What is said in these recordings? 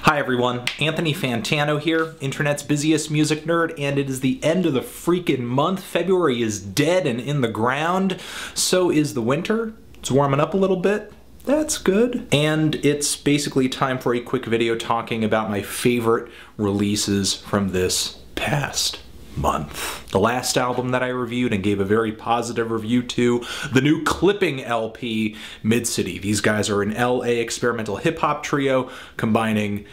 Hi everyone, Anthony Fantano here, internet's busiest music nerd, and it is the end of the freaking month. February is dead and in the ground. So is the winter. It's warming up a little bit. That's good. And it's basically time for a quick video talking about my favorite releases from this past month. The last album that I reviewed and gave a very positive review to, the new Clipping LP, Midcity. These guys are an LA experimental hip-hop trio combining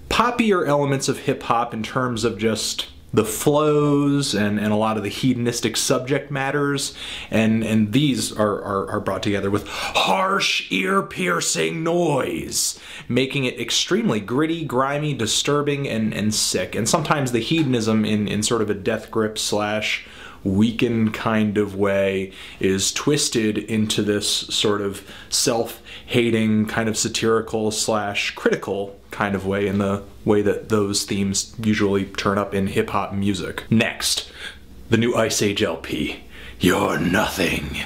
poppier elements of hip-hop in terms of just the flows and a lot of the hedonistic subject matters, and these are brought together with harsh, ear-piercing noise, making it extremely gritty, grimy, disturbing, and sick. And sometimes the hedonism in sort of a death grip slash weakened kind of way is twisted into this sort of self-hating, kind of satirical slash critical kind of way, in the way that those themes usually turn up in hip-hop music. Next, the new Iceage LP, You're Nothing.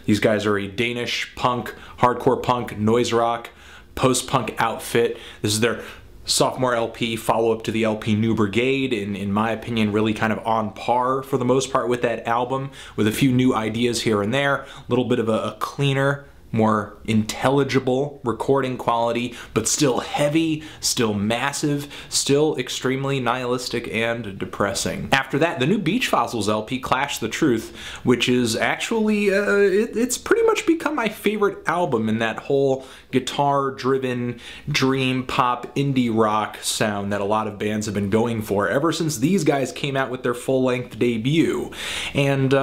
These guys are a Danish punk, hardcore punk, noise rock, post-punk outfit. This is their sophomore LP, follow-up to the LP New Brigade, in my opinion really kind of on par for the most part with that album, with a few new ideas here and there, a little bit of a cleaner, more intelligible recording quality, but still heavy, still massive, still extremely nihilistic and depressing. After that, the new Beach Fossils LP, Clash the Truth, which is actually, it's pretty much become my favorite album in that whole guitar-driven, dream pop, indie rock sound that a lot of bands have been going for ever since these guys came out with their full-length debut. And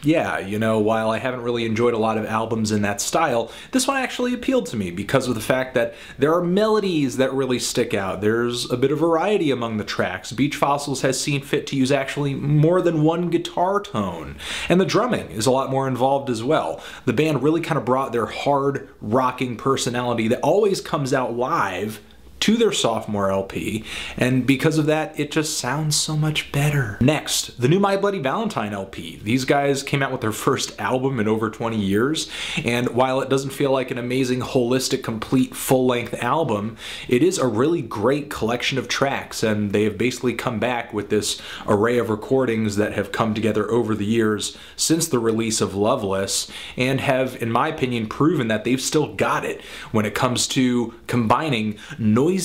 yeah, you know, while I haven't really enjoyed a lot of albums in that style, this one actually appealed to me because of the fact that there are melodies that really stick out. There's a bit of variety among the tracks. Beach Fossils has seen fit to use actually more than one guitar tone, and the drumming is a lot more involved as well. The band really kind of brought their hard rocking personality that always comes out live to their sophomore LP, and because of that, it just sounds so much better. Next, the new My Bloody Valentine LP. These guys came out with their first album in over 20 years, and while it doesn't feel like an amazing, holistic, complete, full-length album, it is a really great collection of tracks, and they have basically come back with this array of recordings that have come together over the years since the release of Loveless, and have, in my opinion, proven that they've still got it when it comes to combining noisiness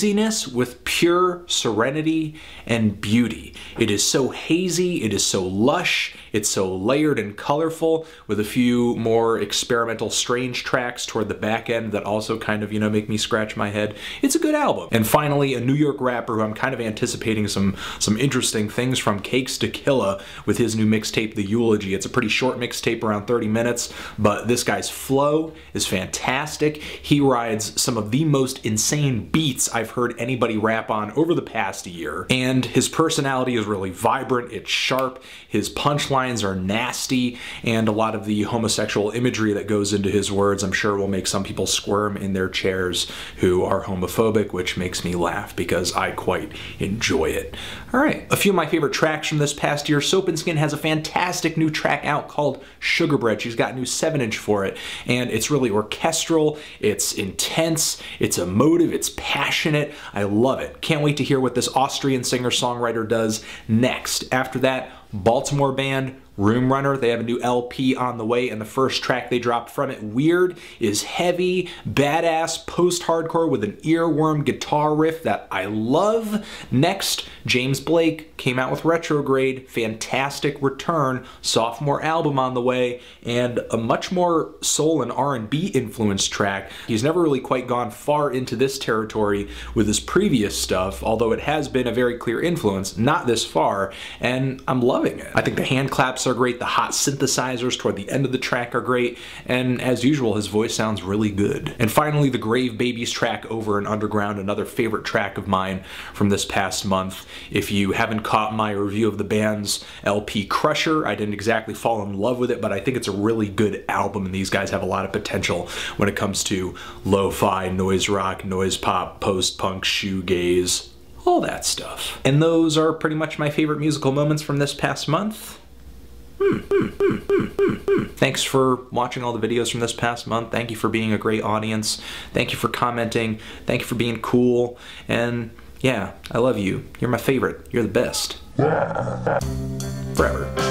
with pure serenity and beauty. It is so hazy, it is so lush, it's so layered and colorful, with a few more experimental, strange tracks toward the back end that also kind of, you know, make me scratch my head. It's a good album. And finally, a New York rapper who I'm kind of anticipating some interesting things from, Cakes to Killa, with his new mixtape, The Eulogy. It's a pretty short mixtape, around 30 minutes, but this guy's flow is fantastic. He rides some of the most insane beats I've heard anybody rap on over the past year, and his personality is really vibrant, it's sharp, his punchlines are nasty, and a lot of the homosexual imagery that goes into his words I'm sure will make some people squirm in their chairs who are homophobic, which makes me laugh because I quite enjoy it. Alright, a few of my favorite tracks from this past year. Soap&Skin has a fantastic new track out called Sugarbread. She's got a new 7-inch for it, and it's really orchestral, it's intense, it's emotive, it's passionate. I love it. Can't wait to hear what this Austrian singer-songwriter does next. After that, Baltimore band Roomrunner. They have a new LP on the way, and the first track they dropped from it, Weird, is heavy, badass, post-hardcore with an earworm guitar riff that I love. Next, James Blake came out with Retrograde. Fantastic return, sophomore album on the way, and a much more soul and R&B influenced track. He's never really quite gone far into this territory with his previous stuff, although it has been a very clear influence, not this far, and I'm loving it. I think the hand claps are great, the hot synthesizers toward the end of the track are great, and as usual, his voice sounds really good. And finally, the Grave Babies track, Over and Underground, another favorite track of mine from this past month. If you haven't caught my review of the band's LP Crusher, I didn't exactly fall in love with it, but I think it's a really good album, and these guys have a lot of potential when it comes to lo-fi, noise rock, noise pop, post-punk, shoegaze, all that stuff. And those are pretty much my favorite musical moments from this past month. Thanks for watching all the videos from this past month. Thank you for being a great audience. Thank you for commenting. Thank you for being cool. And Yeah, I love you. You're my favorite. You're the best. Forever.